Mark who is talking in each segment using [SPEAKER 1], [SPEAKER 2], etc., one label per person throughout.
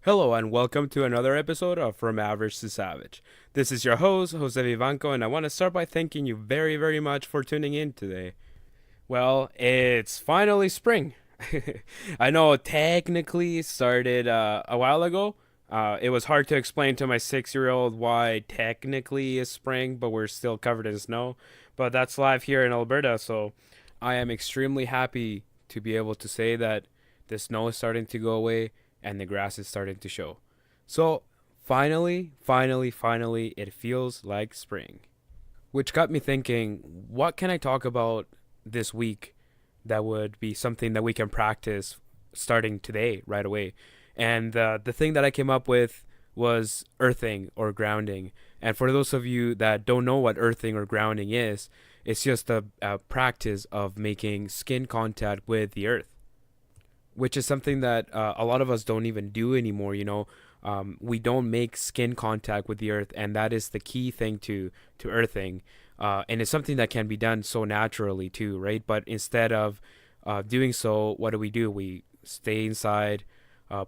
[SPEAKER 1] Hello and welcome to another episode of From Average to Savage. This is your host, Jose Vivanco, and I want to start by thanking you very, very much for tuning in today. Well, it's finally spring. I know technically it started a while ago. It was hard to explain to my 6 year old why technically is spring, but we're still covered in snow. But that's live here in Alberta, so I am extremely happy to be able to say that the snow is starting to go away and the grass is starting to show. So finally, it feels like spring. Which got me thinking, what can I talk about this week that would be something that we can practice starting today, right away? And the thing that I came up with was earthing or grounding. And for those of you that don't know what earthing or grounding is, it's just a practice of making skin contact with the earth, which is something that a lot of us don't even do anymore. We don't make skin contact with the earth, and that is the key thing to earthing. And it's something that can be done so naturally too, right? But instead of doing so, what do? We stay inside,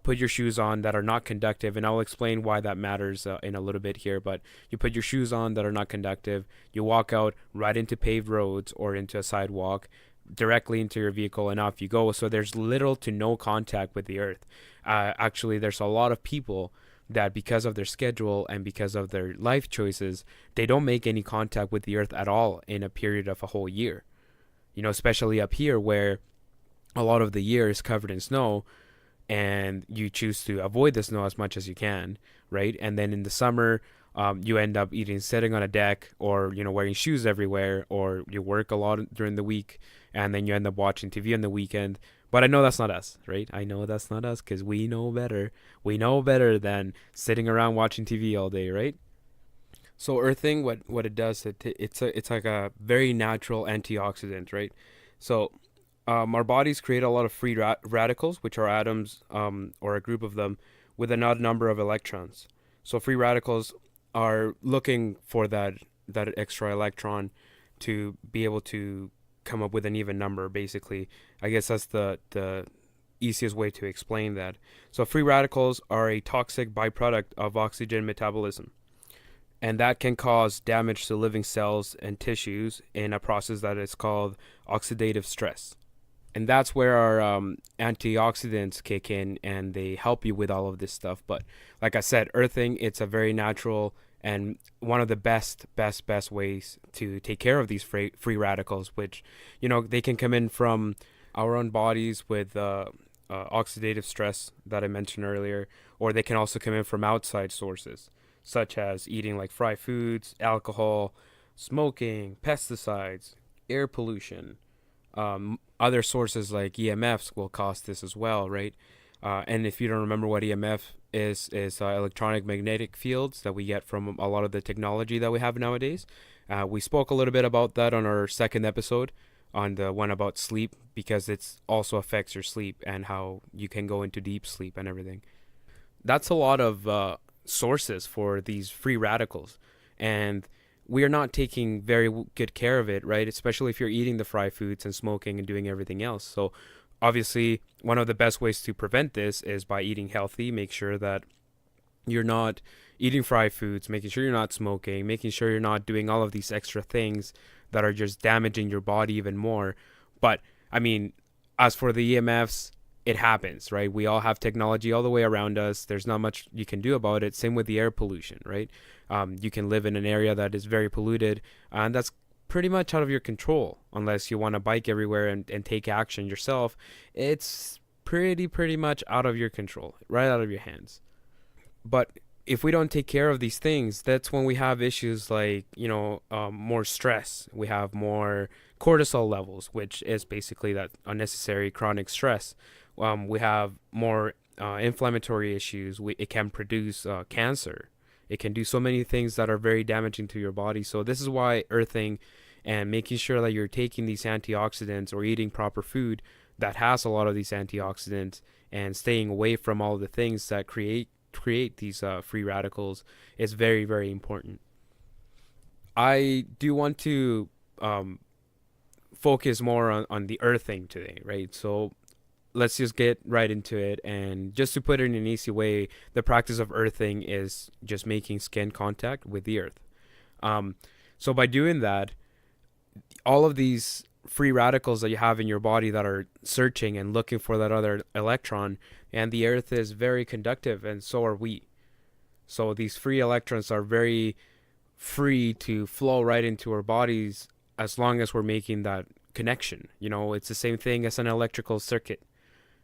[SPEAKER 1] put your shoes on that are not conductive, and I'll explain why that matters in a little bit here. But you put your shoes on that are not conductive, you walk out right into paved roads or into a sidewalk, directly into your vehicle, and off you go. So there's little to no contact with the earth. Actually, there's a lot of people that, because of their schedule and because of their life choices, they don't make any contact with the earth at all in a period of a whole year. Especially up here where a lot of the year is covered in snow, and you choose to avoid the snow as much as you can, right? And then in the summer, you end up either sitting on a deck or wearing shoes everywhere, or you work a lot during the week, and then you end up watching TV on the weekend. But I know that's not us, right? I know that's not us because we know better. We know better than sitting around watching TV all day, right? So earthing, what it does, it's like a very natural antioxidant, right? So our bodies create a lot of free radicals, which are atoms, or a group of them, with an odd number of electrons. So free radicals are looking for that extra electron to be able to come up with an even number. Basically, I guess that's the easiest way to explain that. So free radicals are a toxic byproduct of oxygen metabolism, and that can cause damage to living cells and tissues in a process that is called oxidative stress. And that's where our antioxidants kick in, and they help you with all of this stuff. But like I said, earthing, it's a very natural and one of the best ways to take care of these free radicals, which they can come in from our own bodies with oxidative stress that I mentioned earlier, or they can also come in from outside sources, such as eating like fried foods, alcohol, smoking, pesticides, air pollution. Other sources like EMFs will cause this as well, right? And if you don't remember what EMF is electronic magnetic fields that we get from a lot of the technology that we have nowadays. We spoke a little bit about that on our second episode, on the one about sleep, because it also affects your sleep and how you can go into deep sleep and everything. That's a lot of sources for these free radicals, and we are not taking very good care of it, right? Especially if you're eating the fried foods and smoking and doing everything else. So obviously, one of the best ways to prevent this is by eating healthy. Make sure that you're not eating fried foods, making sure you're not smoking, making sure you're not doing all of these extra things that are just damaging your body even more. But I mean, as for the EMFs, it happens, right? We all have technology all the way around us. There's not much you can do about it. Same with the air pollution, right? You can live in an area that is very polluted, and that's pretty much out of your control unless you want to bike everywhere and take action yourself. It's pretty much out of your control, right out of your hands. But if we don't take care of these things, that's when we have issues like more stress. We have more cortisol levels, which is basically that unnecessary chronic stress. We have more inflammatory issues. It can produce cancer. It can do so many things that are very damaging to your body. So this is why earthing and making sure that you're taking these antioxidants or eating proper food that has a lot of these antioxidants, and staying away from all the things that create these free radicals is very important. I do want to focus more on the earthing today, right? So let's just get right into it. And just to put it in an easy way, the practice of earthing is just making skin contact with the earth. Um, so by doing that, all of these free radicals that you have in your body that are searching and looking for that other electron, and the earth is very conductive, and so are we. So these free electrons are very free to flow right into our bodies as long as we're making that connection. It's the same thing as an electrical circuit.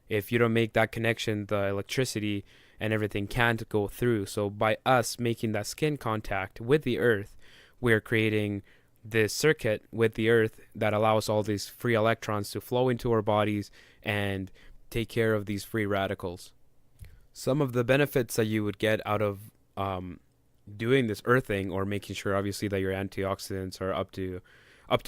[SPEAKER 1] If you don't make that connection, the electricity and everything can't go through. So by us making that skin contact with the earth, we're creating this circuit with the earth that allows all these free electrons to flow into our bodies and take care of these free radicals. Some of the benefits that you would get out of doing this earthing, or making sure obviously that your antioxidants are up to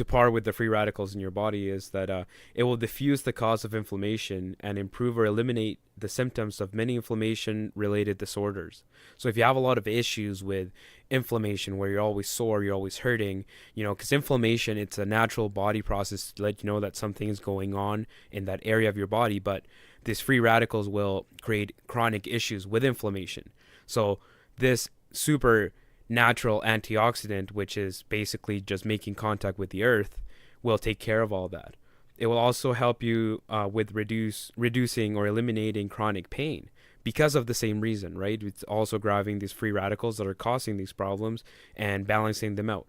[SPEAKER 1] par with the free radicals in your body, is that it will diffuse the cause of inflammation and improve or eliminate the symptoms of many inflammation related disorders. So if you have a lot of issues with inflammation, where you're always sore, you're always hurting, because inflammation, it's a natural body process to let you know that something is going on in that area of your body, but these free radicals will create chronic issues with inflammation. So this super natural antioxidant, which is basically just making contact with the earth, will take care of all that. It will also help you with reducing or eliminating chronic pain because of the same reason, right? It's also grabbing these free radicals that are causing these problems and balancing them out.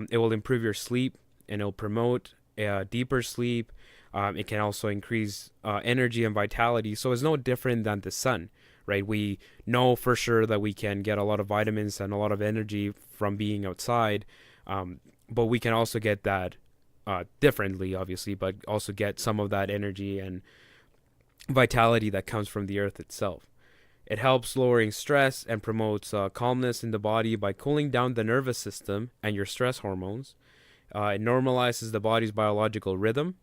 [SPEAKER 1] It will improve your sleep, and it'll promote deeper sleep. It can also increase energy and vitality. So it's no different than the sun, right? We know for sure that we can get a lot of vitamins and a lot of energy from being outside, but we can also get that differently, obviously, but also get some of that energy and vitality that comes from the earth itself. It helps lowering stress and promotes calmness in the body by cooling down the nervous system and your stress hormones. It normalizes the body's biological rhythm.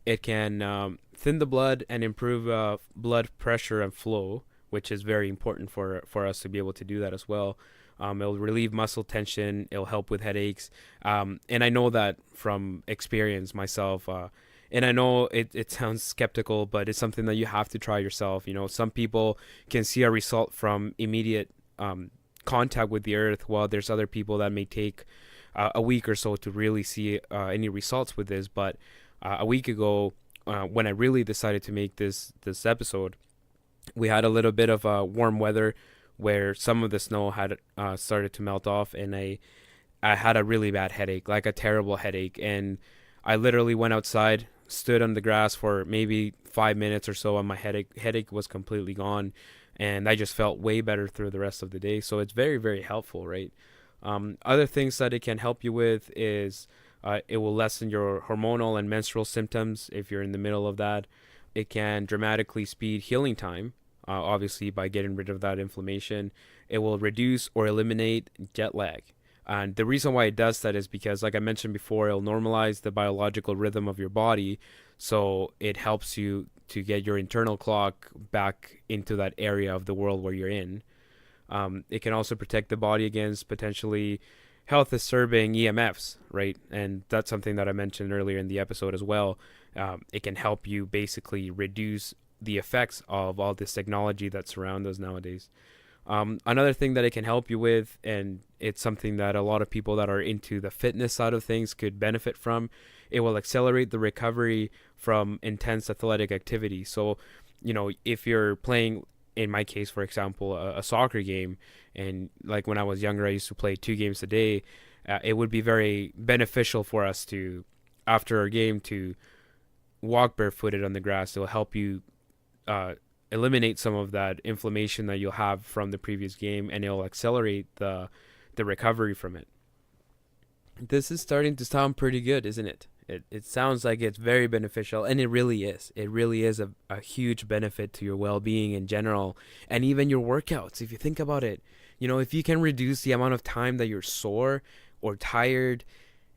[SPEAKER 1] It can thin the blood and improve blood pressure and flow, which is very important for us to be able to do that as well. It'll relieve muscle tension. It'll help with headaches. And I know that from experience myself. And I know it sounds skeptical, but it's something that you have to try yourself. Some people can see a result from immediate contact with the earth, while there's other people that may take a week or so to really see any results with this. But a week ago, when I really decided to make this episode, we had a little bit of warm weather where some of the snow had started to melt off, and I had a really bad headache, like a terrible headache. And I literally went outside, stood on the grass for maybe 5 minutes or so, and my headache was completely gone, and I just felt way better through the rest of the day. So it's very, very helpful, right? Other things that it can help you with is it will lessen your hormonal and menstrual symptoms if you're in the middle of that. It can dramatically speed healing time, obviously, by getting rid of that inflammation. It will reduce or eliminate jet lag. And the reason why it does that is because, like I mentioned before, it'll normalize the biological rhythm of your body. So it helps you to get your internal clock back into that area of the world where you're in. It can also protect the body against potentially health disturbing EMFs, right? And that's something that I mentioned earlier in the episode as well. It can help you basically reduce the effects of all this technology that surrounds us nowadays. Another thing that it can help you with, and it's something that a lot of people that are into the fitness side of things could benefit from, it will accelerate the recovery from intense athletic activity. So, if you're playing, in my case, for example, a soccer game, and like when I was younger, I used to play 2 games a day, it would be very beneficial for us to, after our game, to walk barefooted on the grass. It will help you eliminate some of that inflammation that you'll have from the previous game, and it'll accelerate the recovery from it. This is starting to sound pretty good, isn't it? It sounds like it's very beneficial, and it really is. It really is a huge benefit to your well-being in general, and even your workouts. If you think about it, if you can reduce the amount of time that you're sore or tired,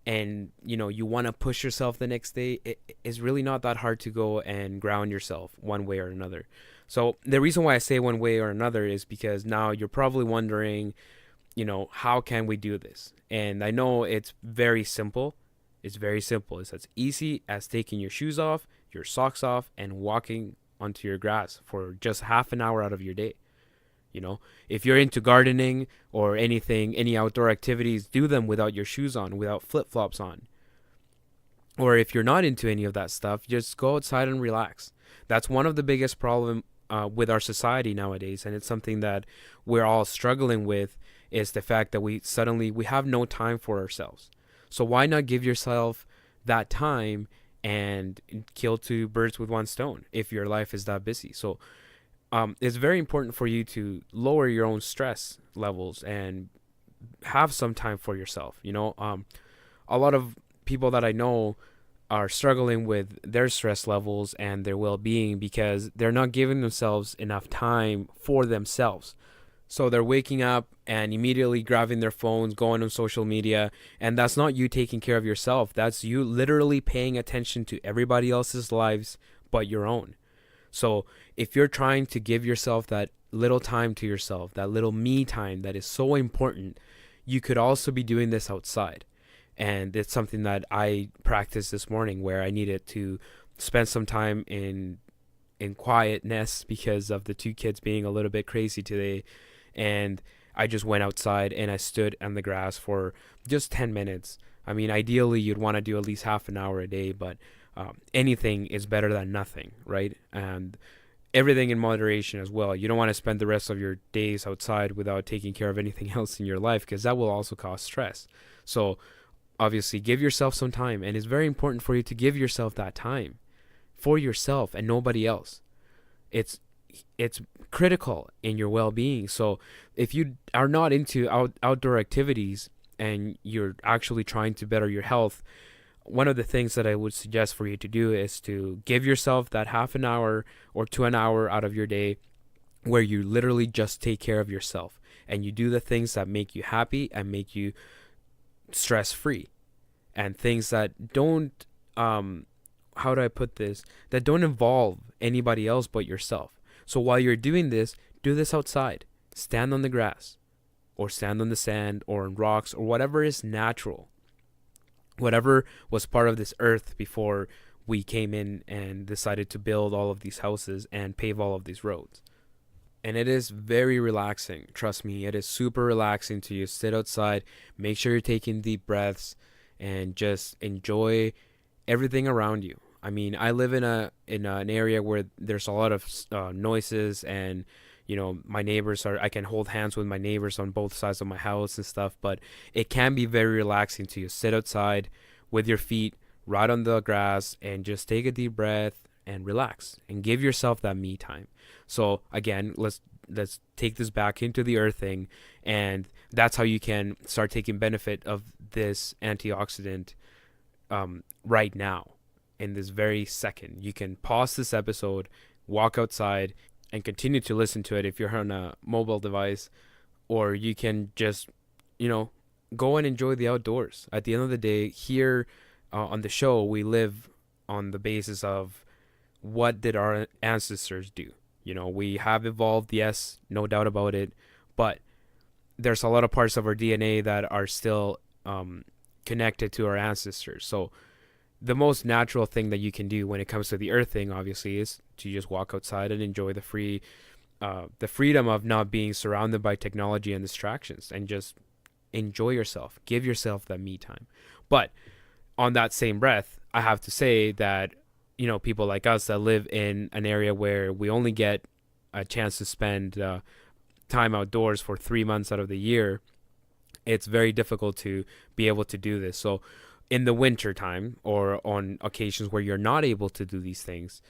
[SPEAKER 1] and you want to push yourself the next day, it's really not that hard to go and ground yourself one way or another. So the reason why I say one way or another is because now you're probably wondering, how can we do this? And I know it's very simple. It's very simple. It's as easy as taking your shoes off, your socks off, and walking onto your grass for just half an hour out of your day. You know, if you're into gardening or anything, any outdoor activities, do them without your shoes on, without flip-flops on. Or if you're not into any of that stuff, just go outside and relax. That's one of the biggest problem with our society nowadays, and it's something that we're all struggling with, is the fact that we have no time for ourselves. So why not give yourself that time and kill two birds with one stone if your life is that busy? So it's very important for you to lower your own stress levels and have some time for yourself. A lot of people that I know are struggling with their stress levels and their well-being because they're not giving themselves enough time for themselves. So they're waking up and immediately grabbing their phones, going on social media, and that's not you taking care of yourself. That's you literally paying attention to everybody else's lives but your own. So if you're trying to give yourself that little time to yourself, that little me time that is so important, you could also be doing this outside. And it's something that I practiced this morning, where I needed to spend some time in quietness because of the two kids being a little bit crazy today. And I just went outside and I stood on the grass for just 10 minutes. I mean, ideally you'd want to do at least half an hour a day, but anything is better than nothing, right? And everything in moderation as well. You don't want to spend the rest of your days outside without taking care of anything else in your life, because that will also cause stress. So obviously give yourself some time, and it's very important for you to give yourself that time for yourself and nobody else. It's critical in your well-being. So if you are not into outdoor activities and you're actually trying to better your health, one of the things that I would suggest for you to do is to give yourself that half an hour or to an hour out of your day where you literally just take care of yourself and you do the things that make you happy and make you stress-free, and things that don't how do I put this, that don't involve anybody else but yourself. So while you're doing this, do this outside. Stand on the grass or stand on the sand or on rocks or whatever is natural, whatever was part of this earth before we came in and decided to build all of these houses and pave all of these roads. And it is very relaxing. Trust me, it is super relaxing to you. Sit outside, make sure you're taking deep breaths, and just enjoy everything around you. I mean, I live in an area where there's a lot of noises, and my neighbors I can hold hands with my neighbors on both sides of my house and stuff, but it can be very relaxing to you. Sit outside with your feet right on the grass and just take a deep breath and relax and give yourself that me time. So again, let's take this back into the earthing, and that's how you can start taking benefit of this antioxidant right now, in this very second. You can pause this episode, walk outside, and continue to listen to it if you're on a mobile device, or you can just go and enjoy the outdoors. At the end of the day, here on the show, we live on the basis of what did our ancestors do. We have evolved, yes, no doubt about it, but there's a lot of parts of our DNA that are still connected to our ancestors. So the most natural thing that you can do when it comes to the earth thing, obviously, is to just walk outside and enjoy the freedom of not being surrounded by technology and distractions, and just enjoy yourself. Give yourself that me time. But on that same breath, I have to say that people like us that live in an area where we only get a chance to spend time outdoors for 3 months out of the year, it's very difficult to be able to do this. So in the winter time, or on occasions where you're not able to do these things,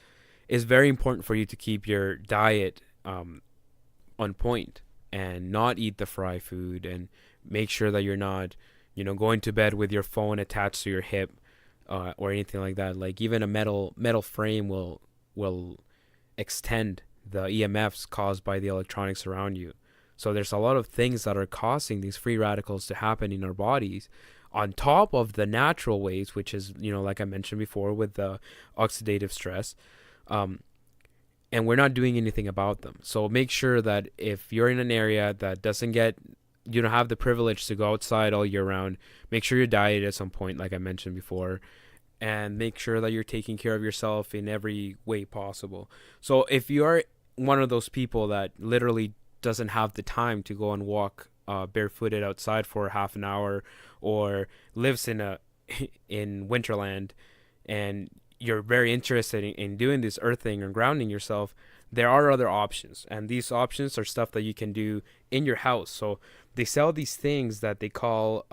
[SPEAKER 1] it's very important for you to keep your diet on point and not eat the fried food, and make sure that you're not going to bed with your phone attached to your hip or anything like that. Like, even a metal frame will extend the EMFs caused by the electronics around you. So there's a lot of things that are causing these free radicals to happen in our bodies, on top of the natural ways, which is, like I mentioned before, with the oxidative stress. And we're not doing anything about them. So make sure that if you're in an area that you don't have the privilege to go outside all year round, make sure you're dieted at some point, like I mentioned before. and make sure that you're taking care of yourself in every way possible. So if you are one of those people that literally doesn't have the time to go and walk barefooted outside for half an hour, or lives in a in winterland, and you're very interested in doing this earthing or grounding yourself, there are other options, and these options are stuff that you can do in your house. So they sell these things that they call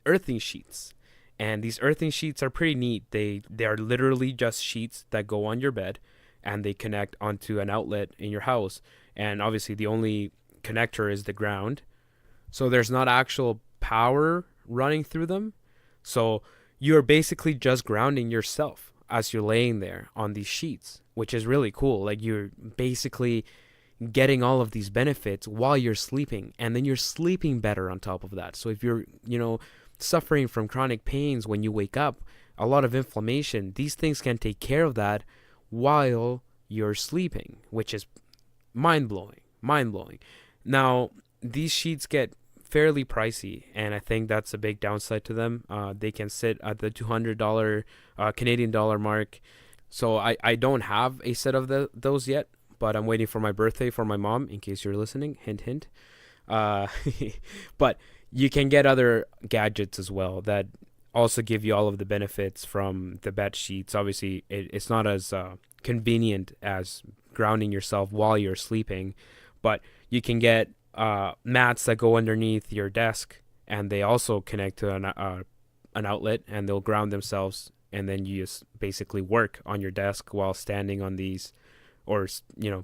[SPEAKER 1] earthing sheets, and these earthing sheets are pretty neat. They are literally just sheets that go on your bed, and they connect onto an outlet in your house. And obviously, the only connector is the ground, so there's not actual power running through them. So you're basically just grounding yourself as you're laying there on these sheets, which is really cool. Like, you're basically getting all of these benefits while you're sleeping, and then you're sleeping better on top of that. So if you're, suffering from chronic pains when you wake up, a lot of inflammation, these things can take care of that while you're sleeping, which is mind blowing. Mind blowing. Now, these sheets get fairly pricey, and I think that's a big downside to them. They can sit at the $200 Canadian dollar mark. So I don't have a set of those yet, but I'm waiting for my birthday for my mom, in case you're listening. Hint, hint. Uh, but you can get other gadgets as well that also give you all of the benefits from the bed sheets. Obviously, it's not as convenient as grounding yourself while you're sleeping, but you can get mats that go underneath your desk, and they also connect to an outlet, and they'll ground themselves, and then you just basically work on your desk while standing on these, or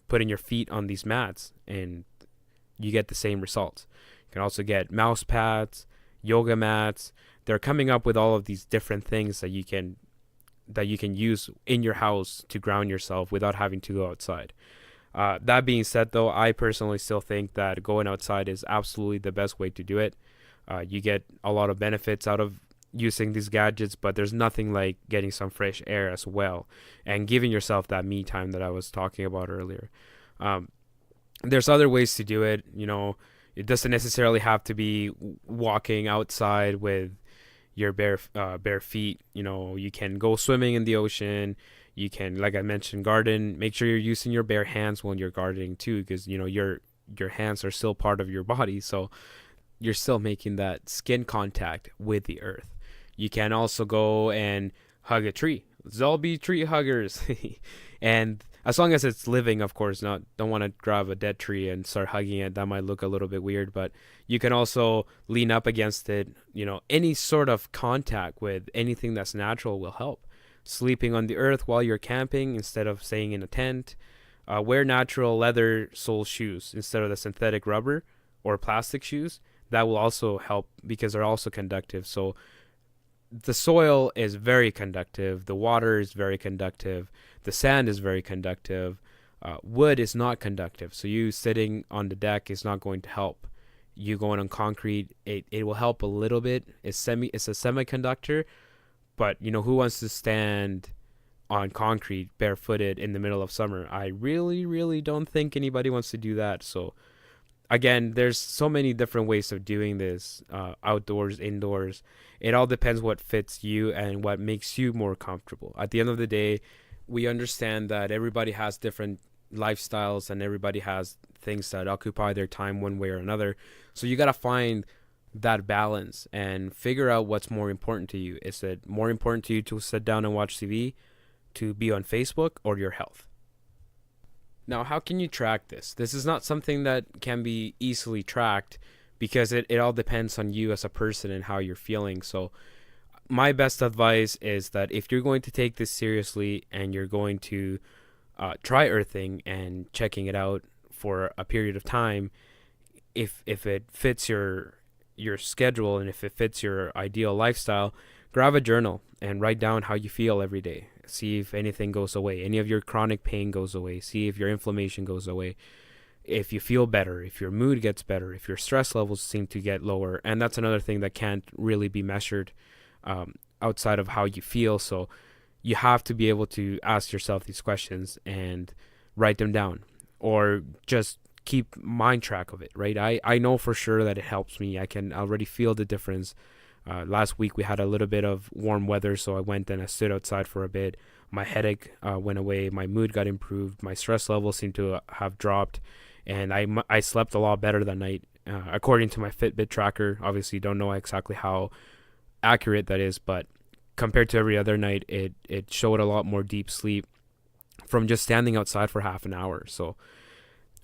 [SPEAKER 1] putting your feet on these mats, and you get the same results. You can also get mouse pads, yoga mats. They're coming up with all of these different things that you can use in your house to ground yourself without having to go outside. That being said, though, I personally still think that going outside is absolutely the best way to do it. You get a lot of benefits out of using these gadgets, but there's nothing like getting some fresh air as well and giving yourself that me time that I was talking about earlier. There's other ways to do it. It doesn't necessarily have to be walking outside with your bare feet. You can go swimming in the ocean. You can, like I mentioned, garden. Make sure you're using your bare hands when you're gardening too, because your hands are still part of your body, so you're still making that skin contact with the earth. You can also go and hug a tree. Let's all be tree huggers. And as long as it's living, of course. Don't want to grab a dead tree and start hugging it. That might look a little bit weird, but you can also lean up against it. Any sort of contact with anything that's natural will help. Sleeping on the earth while you're camping instead of staying in a tent. Wear natural leather sole shoes instead of the synthetic rubber or plastic shoes. That will also help because they're also conductive. So the soil is very conductive. The water is very conductive. The sand is very conductive. Wood is not conductive. So you sitting on the deck is not going to help. You going on concrete, it will help a little bit. It's a semiconductor. But, who wants to stand on concrete barefooted in the middle of summer? I really, really don't think anybody wants to do that. So, again, there's so many different ways of doing this, outdoors, indoors. It all depends what fits you and what makes you more comfortable. At the end of the day, we understand that everybody has different lifestyles and everybody has things that occupy their time one way or another. So you got to find that balance and figure out what's more important to you. Is it more important to you to sit down and watch TV, to be on Facebook, or your health? Now, how can you track this? This is not something that can be easily tracked because it all depends on you as a person and how you're feeling. So my best advice is that if you're going to take this seriously and you're going to try earthing and checking it out for a period of time, if it fits your schedule and if it fits your ideal lifestyle, grab a journal and write down how you feel every day. See if anything goes away, any of your chronic pain goes away. See if your inflammation goes away, if you feel better, if your mood gets better, if your stress levels seem to get lower. And that's another thing that can't really be measured outside of how you feel. So you have to be able to ask yourself these questions and write them down, or just keep mind track of it, right? I know for sure that it helps me. I can already feel the difference Last week we had a little bit of warm weather, so I went and I stood outside for a bit. My headache went away. My mood got improved. My stress levels seemed to have dropped, and I slept a lot better that night. According to my Fitbit tracker, obviously don't know exactly how accurate that is, but compared to every other night, it showed a lot more deep sleep from just standing outside for half an hour. So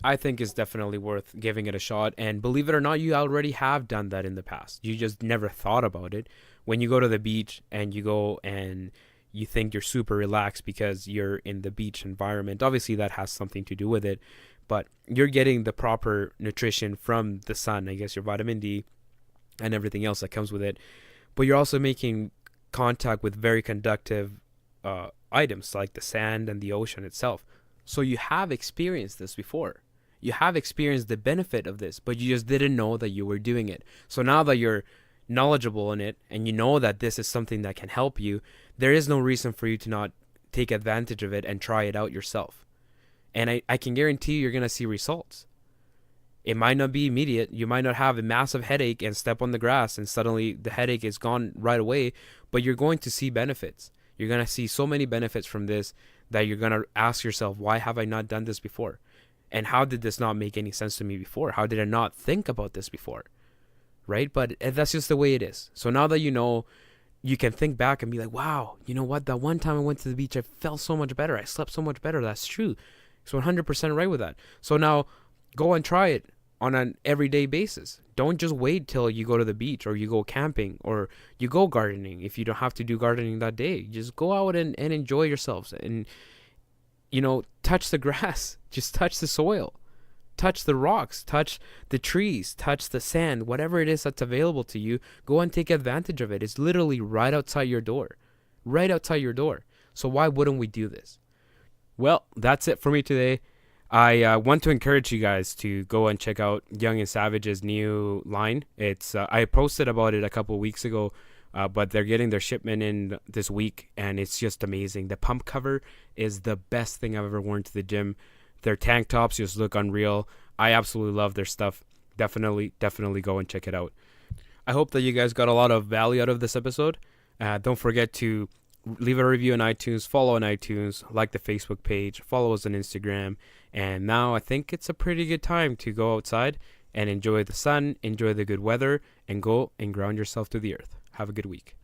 [SPEAKER 1] I think it's definitely worth giving it a shot. And believe it or not, you already have done that in the past. You just never thought about it. When you go to the beach and you go and you think you're super relaxed because you're in the beach environment, obviously that has something to do with it, but you're getting the proper nutrition from the sun, I guess your vitamin D and everything else that comes with it. But you're also making contact with very conductive items like the sand and the ocean itself. So you have experienced this before. You have experienced the benefit of this, but you just didn't know that you were doing it. So now that you're knowledgeable in it and you know that this is something that can help you, there is no reason for you to not take advantage of it and try it out yourself. And I can guarantee you're going to see results. It might not be immediate. You might not have a massive headache and step on the grass and suddenly the headache is gone right away, but you're going to see benefits. You're going to see so many benefits from this that you're going to ask yourself, why have I not done this before? And how did this not make any sense to me before? How did I not think about this before? Right? But that's just the way it is. So now that you know, you can think back and be like, wow, you know what? That one time I went to the beach, I felt so much better. I slept so much better. That's true. So 100% right with that. So now go and try it on an everyday basis. Don't just wait till you go to the beach or you go camping or you go gardening. If you don't have to do gardening that day, just go out and enjoy yourselves and, touch the grass, just touch the soil, touch the rocks, touch the trees, touch the sand, whatever it is that's available to you. Go and take advantage of it. It's literally right outside your door, right outside your door. So why wouldn't we do this? Well, that's it for me today. I want to encourage you guys to go and check out Young and Savage's new line. It's I posted about it a couple of weeks ago, but they're getting their shipment in this week, and it's just amazing. The pump cover is the best thing I've ever worn to the gym. Their tank tops just look unreal. I absolutely love their stuff. Definitely go and check it out. I hope that you guys got a lot of value out of this episode. Don't forget to leave a review on iTunes, follow on iTunes, like the Facebook page, follow us on Instagram. And now I think it's a pretty good time to go outside and enjoy the sun, enjoy the good weather, and go and ground yourself to the earth. Have a good week.